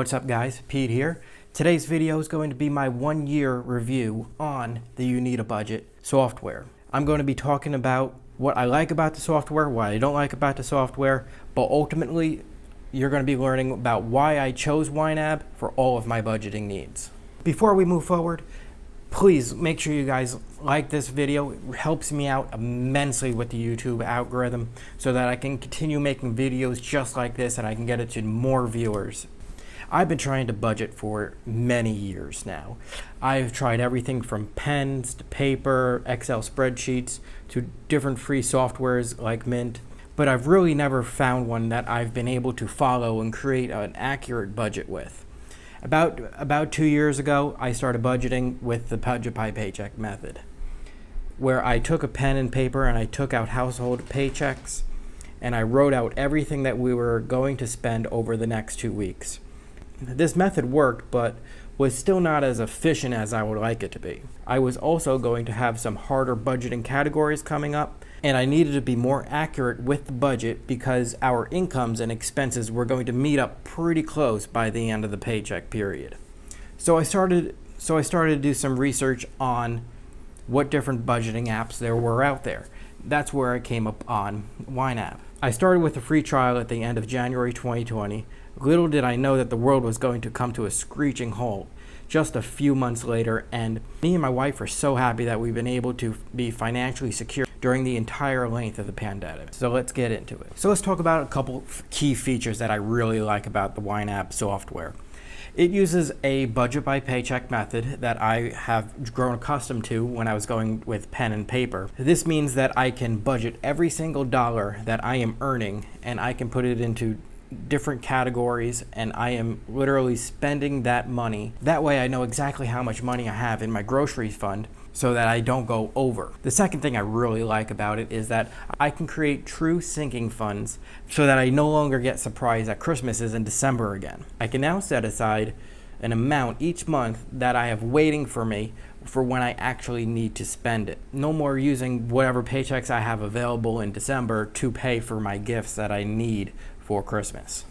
What's up guys, Pete here. Today's video is going to be my 1-year review on the You Need a Budget software. I'm going to be talking about what I like about the software, what I don't like about the software, but ultimately you're going to be learning about why I chose YNAB for all of my budgeting needs. Before we move forward, please make sure you guys like this video. It helps me out immensely with the YouTube algorithm so that I can continue making videos just like this and I can get it to more viewers. I've been trying to budget for many years now. I've tried everything from pens to paper, Excel spreadsheets, to different free softwares like Mint, but I've really never found one that I've been able to follow and create an accurate budget with. About 2 years ago, I started budgeting with the budget by paycheck method, where I took a pen and paper and I took out household paychecks and I wrote out everything that we were going to spend over the next 2 weeks. This method worked, but was still not as efficient as I would like it to be. I was also going to have some harder budgeting categories coming up, and I needed to be more accurate with the budget because our incomes and expenses were going to meet up pretty close by the end of the paycheck period. So I started to do some research on what different budgeting apps there were out there. That's where I came up on YNAB. I started with a free trial at the end of January 2020. Little did I know that the world was going to come to a screeching halt just a few months later, and me and my wife are so happy that we've been able to be financially secure during the entire length of the pandemic. So let's get into it. So let's talk about a couple key features that I really like about the YNAB software. It uses a budget by paycheck method that I have grown accustomed to when I was going with pen and paper. This means that I can budget every single dollar that I am earning and I can put it into different categories, and I am literally spending that money. That way I know exactly how much money I have in my grocery fund so that I don't go over. The second thing I really like about it is that I can create true sinking funds so that I no longer get surprised that Christmas is in December again. I can now set aside an amount each month that I have waiting for me for when I actually need to spend it. No more using whatever paychecks I have available in December to pay for my gifts that I need for Christmas.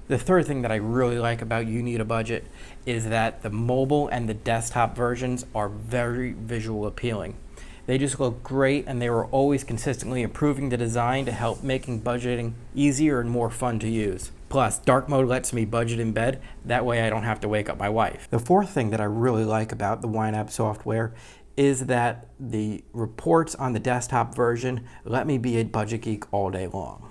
The third thing that I really like about You Need a Budget is that the mobile and the desktop versions are very visual appealing. They just look great, and they were always consistently improving the design to help making budgeting easier and more fun to use. Plus, dark mode lets me budget in bed. That way I don't have to wake up my wife. The fourth thing that I really like about the YNAB software is that the reports on the desktop version let me be a budget geek all day long.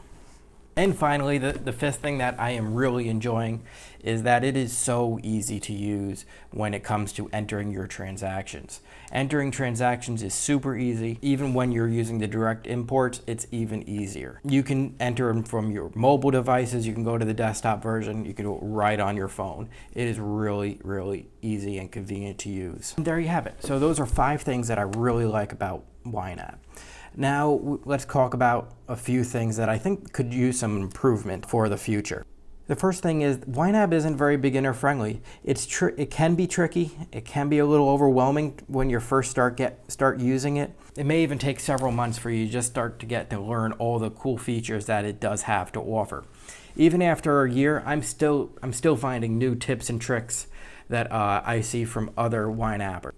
And finally, the fifth thing that I am really enjoying is that it is so easy to use when it comes to entering your transactions. Entering transactions is super easy. Even when you're using the direct imports, it's even easier. You can enter them from your mobile devices. You can go to the desktop version. You can do it right on your phone. It is really, really easy and convenient to use. And there you have it. So those are 5 things that I really like about YNAB. Now let's talk about a few things that I think could use some improvement for the future. The first thing is YNAB isn't very beginner friendly. It can be tricky. It can be a little overwhelming when you first start using it. It may even take several months for you to just start to get to learn all the cool features that it does have to offer. Even after a year, I'm still finding new tips and tricks that I see from other YNABers.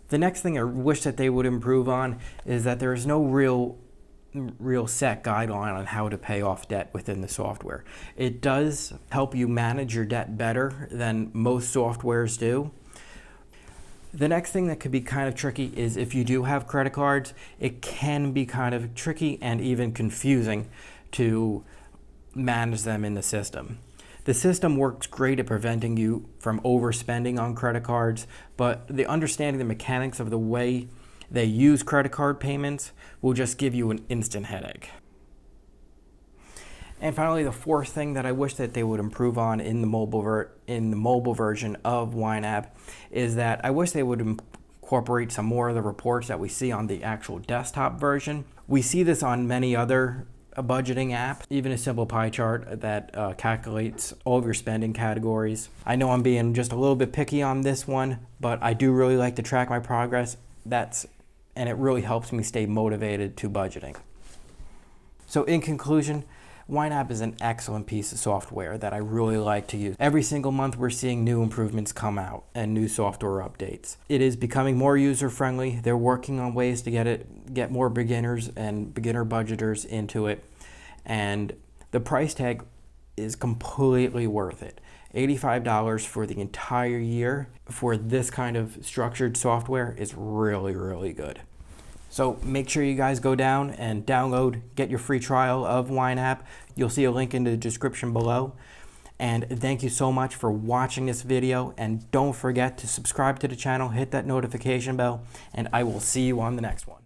The next thing I wish that they would improve on is that there is no real set guideline on how to pay off debt within the software. It does help you manage your debt better than most softwares do. The next thing that could be kind of tricky is if you do have credit cards, it can be kind of tricky and even confusing to manage them in the system. The system works great at preventing you from overspending on credit cards, but the understanding the mechanics of the way they use credit card payments will just give you an instant headache. And finally, the fourth thing that I wish that they would improve on in the mobile version of YNAB is that I wish they would incorporate some more of the reports that we see on the actual desktop version. We see this on many other budgeting apps, even a simple pie chart that calculates all of your spending categories. I know I'm being just a little bit picky on this one, but I do really like to track my progress. And it really helps me stay motivated to budgeting. So in conclusion, YNAB is an excellent piece of software that I really like to use. Every single month we're seeing new improvements come out and new software updates. It is becoming more user-friendly. They're working on ways to get more beginners and beginner budgeters into it. And the price tag is completely worth it. $85 for the entire year for this kind of structured software is really, really good. So make sure you guys go down and download, get your free trial of YNAB. You'll see a link in the description below. And thank you so much for watching this video. And don't forget to subscribe to the channel, hit that notification bell, and I will see you on the next one.